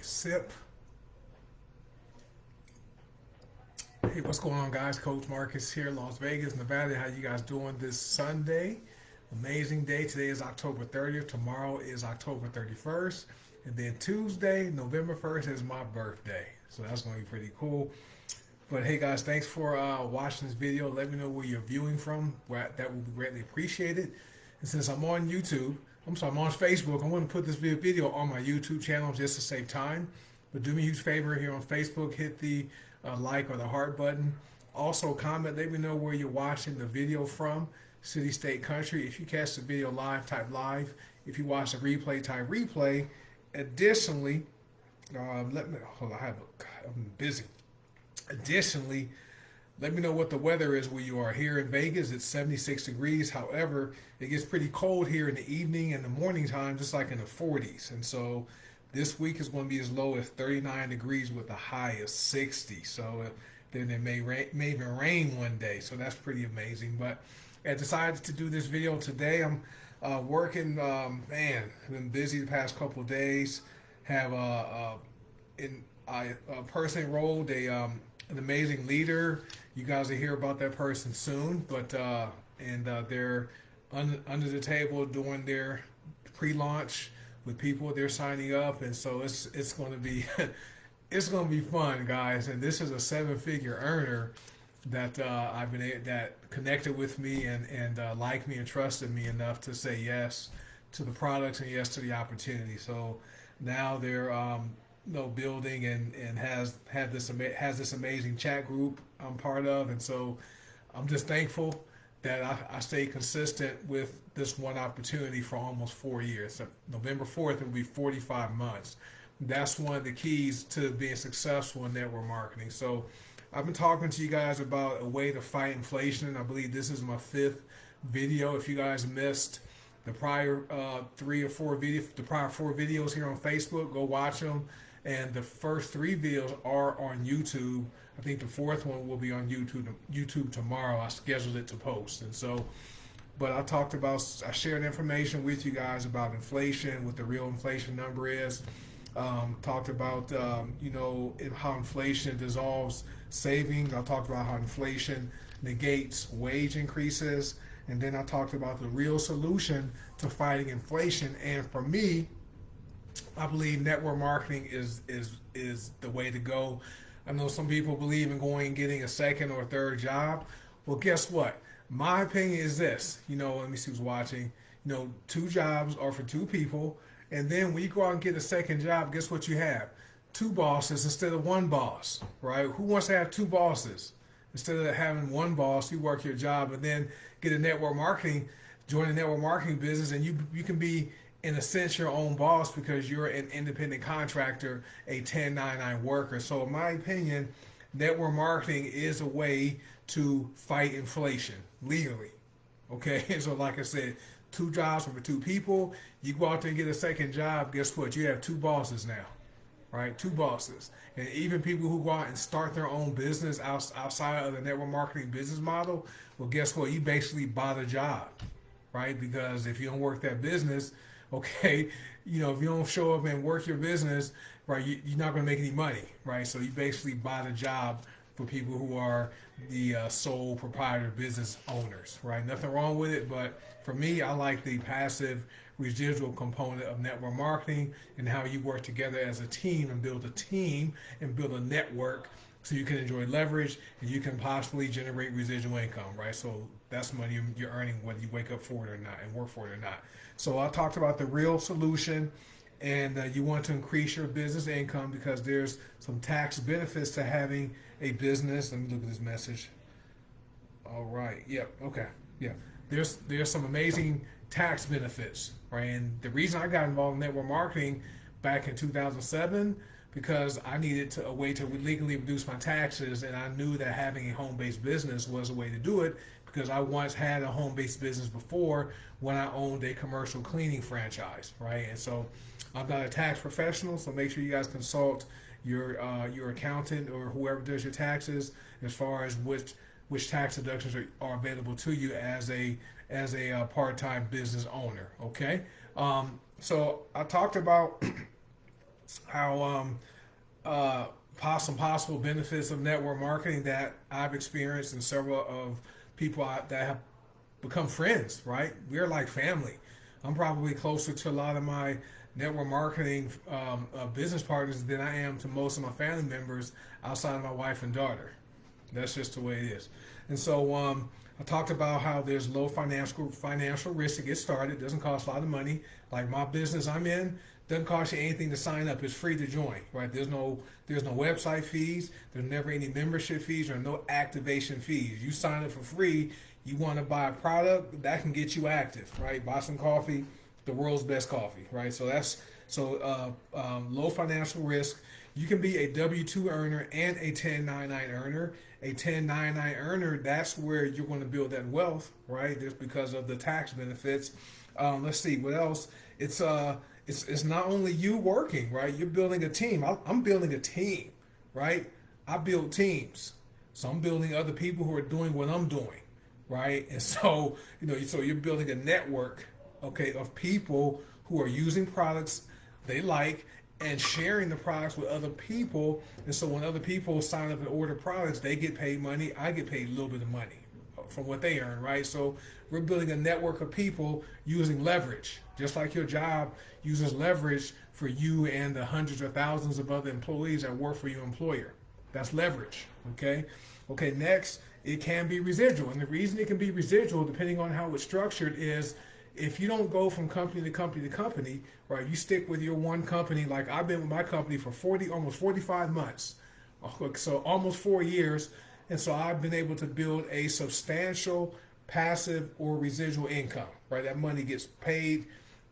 sip. Hey, what's going on, guys? Coach Marcus here, Las Vegas, Nevada. How you guys doing this Sunday? Amazing day. Today is October 30th. Tomorrow is October 31st. And then Tuesday, November 1st, is my birthday. So that's going to be pretty cool. But hey, guys, thanks for watching this video. Let me know where you're viewing from. That would be greatly appreciated. And since I'm on YouTube, I'm on Facebook, I'm going to put this video on my YouTube channel just to save time. But do me a huge favor here on Facebook, hit the like or the heart button. Also comment, let me know where you're watching the video from, city, state, country. If you catch the video live, type live. If you watch the replay, type replay. Additionally, let me, hold on, I'm busy. Additionally, let me know what the weather is where you are. Here in Vegas, it's 76 degrees. However, it gets pretty cold here in the evening and the morning time, just like in the 40s. And so this week is going to be as low as 39 degrees with a high of 60. So then it may even rain one day. So that's pretty amazing. But I decided to do this video today. I'm working, man, I've been busy the past couple of days. Have I personally enrolled an amazing leader. You guys will hear about that person soon. But they're under the table doing their pre-launch with people. They're signing up, and so it's going to be it's going to be fun, guys. And this is a 7-figure earner that that connected with me and liked me and trusted me enough to say yes to the products and yes to the opportunity. So now they're building and has this amazing chat group I'm part of, and so I'm just thankful that I stayed consistent with this one opportunity for almost 4 years. So November 4th, it will be 45 months. That's one of the keys to being successful in network marketing. So I've been talking to you guys about a way to fight inflation. I believe this is my 5th video. If you guys missed the prior 4 videos here on Facebook, go watch them. And the first 3 videos are on YouTube. I think the 4th one will be on YouTube tomorrow. I scheduled it to post. And so, but I shared information with you guys about inflation, what the real inflation number is. Talked about, how inflation dissolves savings. I talked about how inflation negates wage increases. And then I talked about the real solution to fighting inflation. And for me, I believe network marketing is the way to go. I know some people believe in going and getting a second or a third job. Well, guess what? My opinion is this. Let me see who's watching. 2 jobs are for 2 people. And then when you go out and get a second job, guess what you have? 2 bosses instead of 1 boss, right? Who wants to have 2 bosses? Instead of having 1 boss, you work your job and then get a network marketing, join a network marketing business, and you can be, in a sense, your own boss because you're an independent contractor, a 1099 worker. So in my opinion, network marketing is a way to fight inflation legally. Okay, so like I said, 2 jobs for 2 people. You go out there and get a second job, guess what? You have 2 bosses now, right? 2 bosses. And even people who go out and start their own business outside of the network marketing business model, well, guess what? You basically bought a job, right? Because if you don't work that business, okay, if you don't show up and work your business, right, you're not going to make any money, right? So you basically buy the job for people who are the sole proprietor business owners, right? Nothing wrong with it, but for me, I like the passive residual component of network marketing and how you work together as a team and build a network so you can enjoy leverage and you can possibly generate residual income, right? So that's money you're earning whether you wake up for it or not and work for it or not. So I talked about the real solution, and you want to increase your business income because there's some tax benefits to having a business. Let me look at this message. All right. Yep. Okay. Yeah. There's some amazing tax benefits, right? And the reason I got involved in network marketing back in 2007 because I needed a way to legally reduce my taxes, and I knew that having a home-based business was a way to do it because I once had a home-based business before when I owned a commercial cleaning franchise, right? And so I'm not a tax professional, so make sure you guys consult your accountant or whoever does your taxes as far as which tax deductions are available to you as a part-time business owner. Okay, so I talked about how some possible benefits of network marketing that I've experienced, and several of people that have become friends. Right, we're like family. I'm probably closer to a lot of my network marketing business partners than I am to most of my family members outside of my wife and daughter. That's just the way it is. And so I talked about how there's low financial risk to get started. It doesn't cost a lot of money. Like my business I'm in, doesn't cost you anything to sign up. It's free to join. Right? There's no website fees. There's never any membership fees or no activation fees. You sign up for free. You want to buy a product that can get you active. Right? Buy some coffee, the world's best coffee. Right? So that's low financial risk. You can be a W-2 earner and a 1099 earner. A 1099 earner, that's where you're going to build that wealth, right? Just because of the tax benefits. Let's see what else. It's not only you working, right? You're building a team. I'm building a team, right? I build teams, so I'm building other people who are doing what I'm doing, right? And so so you're building a network, okay, of people who are using products they like and sharing the products with other people. And so when other people sign up and order products, they get paid money. I get paid a little bit of money from what they earn, right? So we're building a network of people using leverage, just like your job uses leverage for you and the hundreds or thousands of other employees that work for your employer. That's leverage, okay? Okay, next, it can be residual. And the reason it can be residual, depending on how it's structured, is if you don't go from company to company to company, right, you stick with your one company. Like I've been with my company for almost 45 months, so almost 4 years. And so I've been able to build a substantial passive or residual income, right? That money gets paid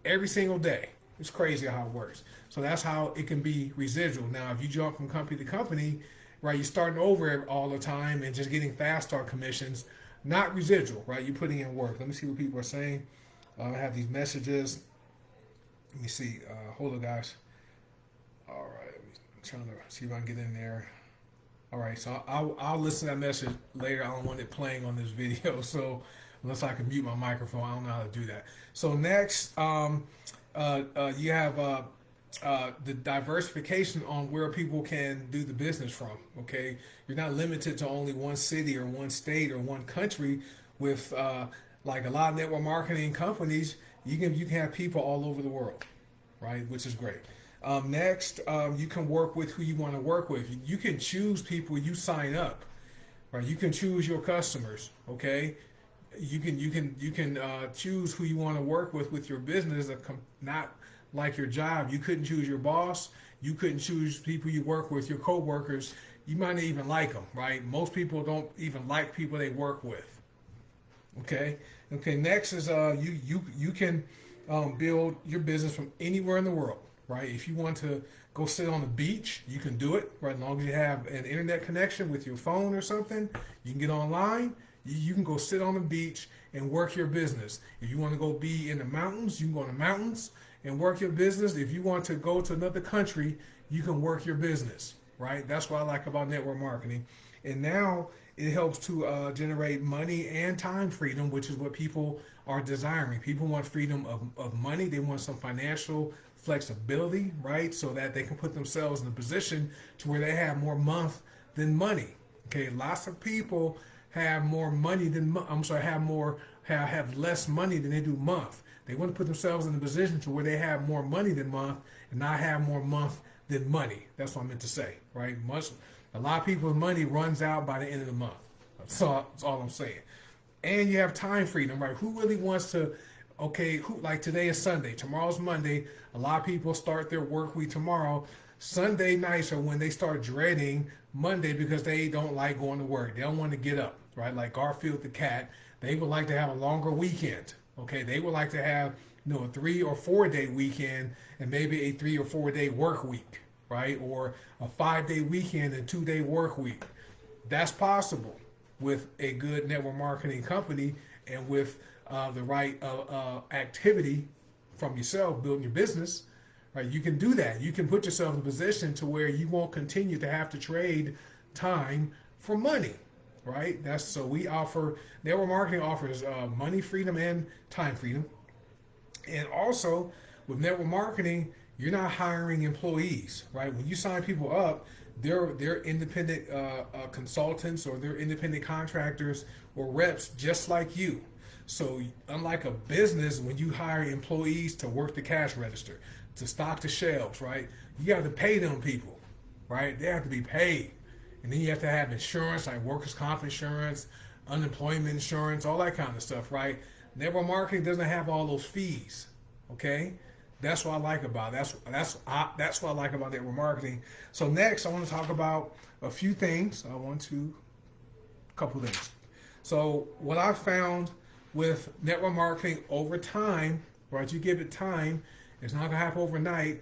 every single day. It's crazy how it works. So that's how it can be residual. Now, if you jump from company to company, right, you're starting over all the time and just getting fast start commissions, not residual, right? You're putting in work. Let me see what people are saying. I have these messages. Let me see. Hold on, guys. All right. I'm trying to see if I can get in there. All right. So I'll listen to that message later. I don't want it playing on this video. So unless I can mute my microphone, I don't know how to do that. So next, you have the diversification on where people can do the business from. Okay. You're not limited to only one city or one state or one country with like a lot of network marketing companies, you can have people all over the world, right? Which is great. Next, you can work with who you want to work with. You can choose people you sign up, right? You can choose your customers, okay? You can choose who you want to work with your business. Not like your job. You couldn't choose your boss. You couldn't choose people you work with, your coworkers. You might not even like them, right? Most people don't even like people they work with. Okay. Next is you can build your business from anywhere in the world, right? If you want to go sit on the beach, you can do it, right? As long as you have an internet connection with your phone or something, you can get online. You can go sit on the beach and work your business. If you want to go be in the mountains, you can go in the mountains and work your business. If you want to go to another country, you can work your business, right? That's what I like about network marketing. And now it helps to generate money and time freedom, which is what people are desiring. People want freedom of money. They want some financial flexibility, right? So that they can put themselves in a position to where they have more month than money. Okay, lots of people have more money than have less money than they do month. They want to put themselves in a position to where they have more money than month and not have more month than money. That's what I meant to say, right? A lot of people's money runs out by the end of the month. That's all I'm saying. And you have time freedom, right? Who really wants to, like today is Sunday, tomorrow's Monday. A lot of people start their work week tomorrow. Sunday nights are when they start dreading Monday because they don't like going to work. They don't want to get up, right? Like Garfield the cat, they would like to have a longer weekend. Okay, they would like to have a 3 or 4 day weekend and maybe a 3 or 4 day work week, right? Or a 5-day weekend and 2-day work week. That's possible with a good network marketing company and with the right activity from yourself, building your business, right? You can do that. You can put yourself in a position to where you won't continue to have to trade time for money, right? So we offer, network marketing offers money freedom and time freedom. And also with network marketing, You're not hiring employees, right? When you sign people up, they're independent consultants, or they're independent contractors or reps just like you. So unlike a business, when you hire employees to work the cash register, to stock the shelves, right? You have to pay them people, right? They have to be paid. And then you have to have insurance, like workers' comp insurance, unemployment insurance, all that kind of stuff, right? Network marketing doesn't have all those fees, okay? That's what I like about it. That's what I like about network marketing. So next, I want to talk about a few things. A couple things. So what I found with network marketing over time, right? You give it time. It's not gonna happen overnight.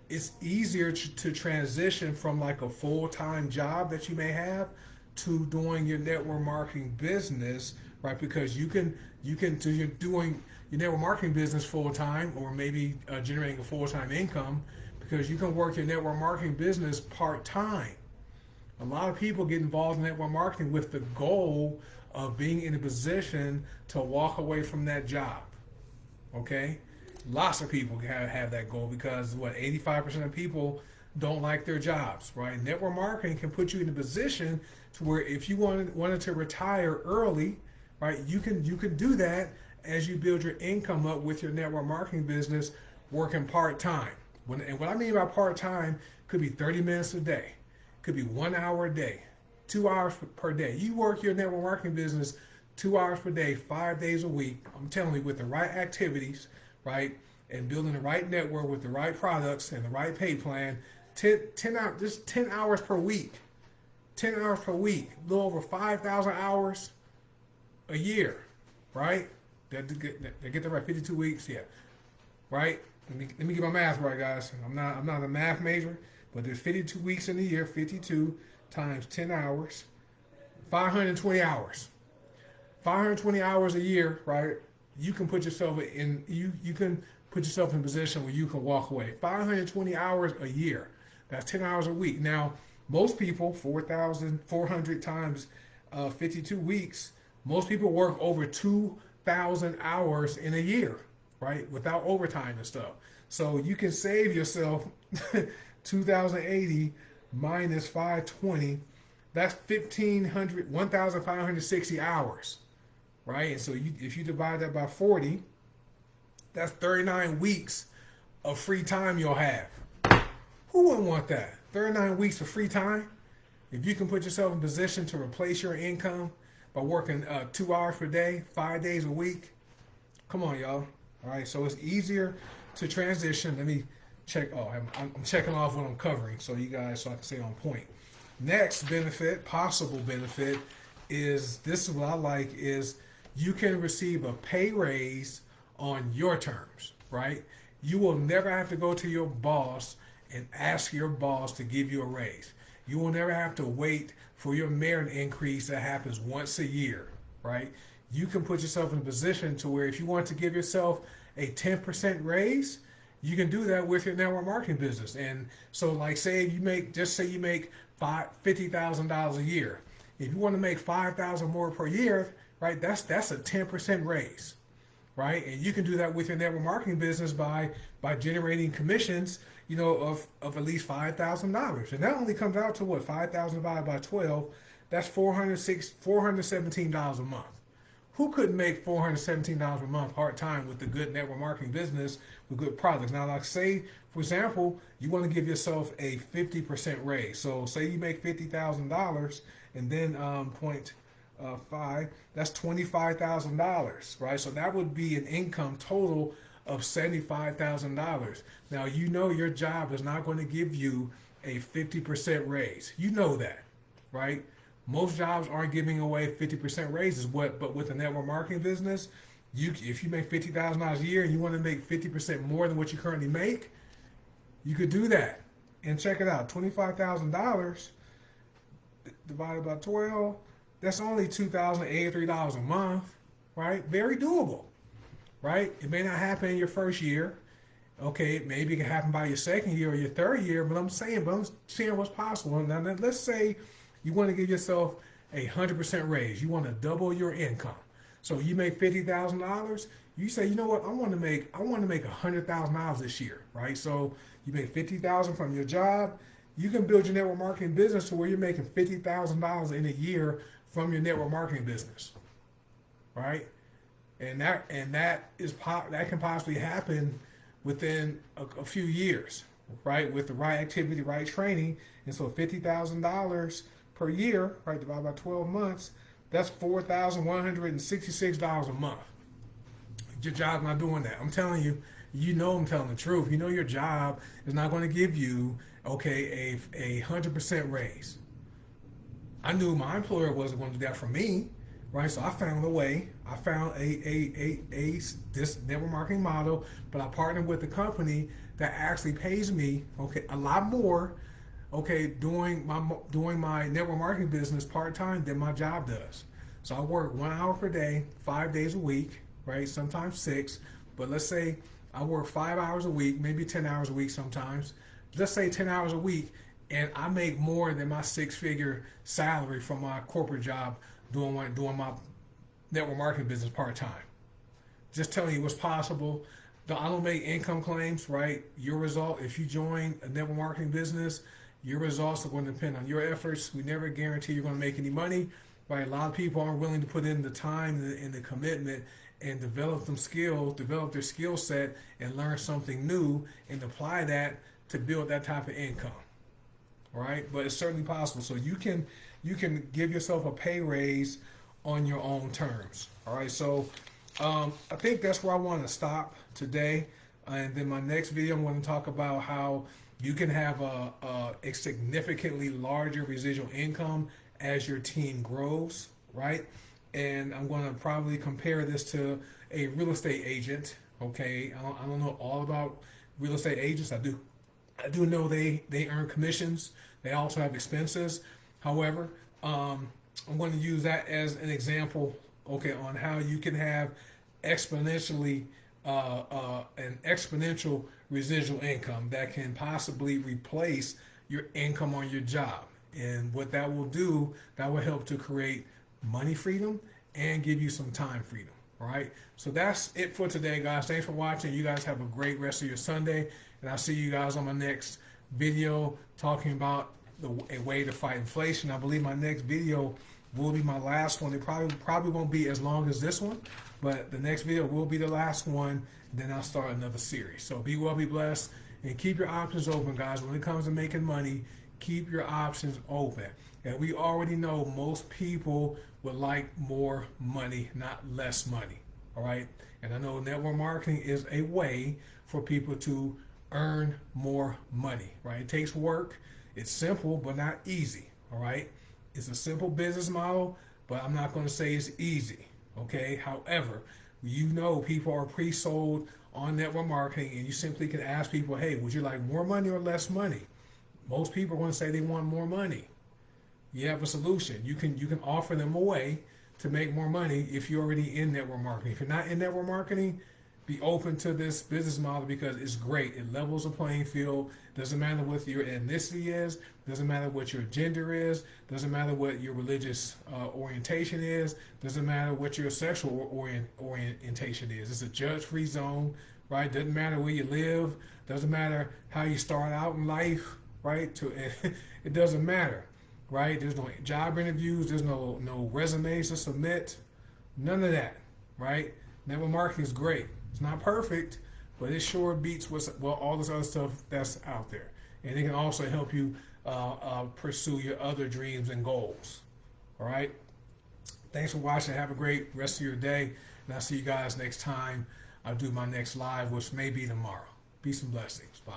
It's easier to transition from like a full-time job that you may have to doing your network marketing business, right? Because you're doing your network marketing business full-time, or maybe generating a full-time income, because you can work your network marketing business part-time. A lot of people get involved in network marketing with the goal of being in a position to walk away from that job. Okay? Lots of people have that goal, because 85% of people don't like their jobs, right? Network marketing can put you in a position to where if you wanted to retire early, right, you can do that as you build your income up with your network marketing business, working part-time. And what I mean by part-time could be 30 minutes a day, could be 1 hour a day, 2 hours per day. You work your network marketing business 2 hours per day, 5 days a week. I'm telling you, with the right activities, right, and building the right network with the right products and the right pay plan, 10 hours, just 10 hours per week. 10 hours per week, a little over 5,000 hours a year, right? They get that right, 52 weeks, yeah, right? Let me get my math right, guys. I'm not a math major, but there's 52 weeks in the year. 52 times 10 hours, 520 hours. 520 hours a year, right? You can put yourself in a position where you can walk away. 520 hours a year. That's 10 hours a week. Now, most people, 4,400 times 52 weeks, most people work over 2,000 hours in a year, right? Without overtime and stuff. So you can save yourself 2,080 minus 520. That's 1,560 hours, right? And so if you divide that by 40, that's 39 weeks of free time you'll have. Who wouldn't want that? 39 weeks of free time? If you can put yourself in position to replace your income by working 2 hours per day, 5 days a week, come on, y'all. All right, so it's easier to transition. Let me check. Oh, I'm checking off what I'm covering so I can stay on point. Next possible benefit, is what I like, is you can receive a pay raise on your terms, right? You will never have to go to your boss and ask your boss to give you a raise. You will never have to wait for your merit increase that happens once a year, right? You can put yourself in a position to where if you want to give yourself a 10% raise, you can do that with your network marketing business. And so, like, say you make $50,000 a year. If you want to make $5,000 more per year, right? That's a 10% raise, right? And you can do that with your network marketing business by generating commissions, of at least $5,000. And that only comes out to what? 5,000 divided by 12. That's $417 a month. Who couldn't make $417 a month part-time with a good network marketing business with good products? Now, like, say, for example, you want to give yourself a 50% raise. So say you make $50,000 and then 0.5, that's $25,000, right? So that would be an income total of $75,000. Now, your job is not going to give you a 50% raise. You know that, right? Most jobs aren't giving away 50% raises, but with a network marketing business, if you make $50,000 a year and you want to make 50% more than what you currently make, you could do that. And check it out, $25,000 divided by 12, that's only $2,083 a month, right? Very doable, right? It may not happen in your first year. Okay, maybe it can happen by your second year or your third year, but I'm saying what's possible. Now, let's say you want to give yourself 100% raise. You want to double your income. So you make $50,000, You say, you know what, I want to make $100,000 this year, right? So you make 50,000 from your job. You can build your network marketing business to where you're making $50,000 in a year from your network marketing business, right? That can possibly happen within a few years, right? With the right activity, right training, and so $50,000 per year, right, divided by 12 months, that's $4,166 a month. Your job's not doing that. I'm telling you, you know I'm telling the truth. You know your job is not going to give you, okay, a 100% raise. I knew my employer wasn't going to do that for me, right? So I found a way. I found this network marketing model, but I partnered with a company that actually pays me, okay, a lot more, okay, doing my network marketing business part time than my job does. So I work 1 hour per day, 5 days a week, right? Sometimes 6, but let's say I work 5 hours a week, maybe 10 hours a week sometimes. Let's say 10 hours a week, and I make more than my 6-figure salary from my corporate job doing my network marketing business part time. Just telling you what's possible. I don't make income claims, right? Your result, if you join a network marketing business, your results are going to depend on your efforts. We never guarantee you're going to make any money, right? A lot of people aren't willing to put in the time and the commitment and develop their skill set and learn something new and apply that to build that type of income, right? But it's certainly possible. So you can give yourself a pay raise on your own terms. All right. So I think that's where I want to stop today. And then my next video, I'm going to talk about how you can have a significantly larger residual income as your team grows, right? And I'm going to probably compare this to a real estate agent. Okay. I don't know all about real estate agents. I do know they earn commissions. They also have expenses. However, I'm going to use that as an example, okay, on how you can have an exponential residual income that can possibly replace your income on your job. And what that will do, that will help to create money freedom and give you some time freedom. All right. So that's it for today, guys. Thanks for watching. You guys have a great rest of your Sunday. And I'll see you guys on my next video talking about a way to fight inflation. I believe my next video will be my last one. It probably won't be as long as this one, but the next video will be the last one. Then I'll start another series. So be well, be blessed, and keep your options open, guys. When it comes to making money, keep your options open. And we already know most people would like more money, not less money. All right. And I know network marketing is a way for people to earn more money, right? It takes work. It's simple, but not easy. All right. It's a simple business model, but I'm not going to say it's easy. Okay. However, you know, people are pre-sold on network marketing, and you simply can ask people, hey, would you like more money or less money? Most people are going to say they want more money. You have a solution. You can offer them a way to make more money if you're already in network marketing. If you're not in network marketing, be open to this business model because it's great. It levels the playing field. Doesn't matter what your ethnicity is. Doesn't matter what your gender is. Doesn't matter what your religious orientation is. Doesn't matter what your sexual orientation is. It's a judge-free zone, right? Doesn't matter where you live. Doesn't matter how you start out in life, right? It doesn't matter, right? There's no job interviews. There's no resumes to submit. None of that, right? Network marketing is great. It's not perfect, but it sure beats all this other stuff that's out there. And it can also help you pursue your other dreams and goals. All right? Thanks for watching. Have a great rest of your day. And I'll see you guys next time I do my next live, which may be tomorrow. Peace and blessings. Bye.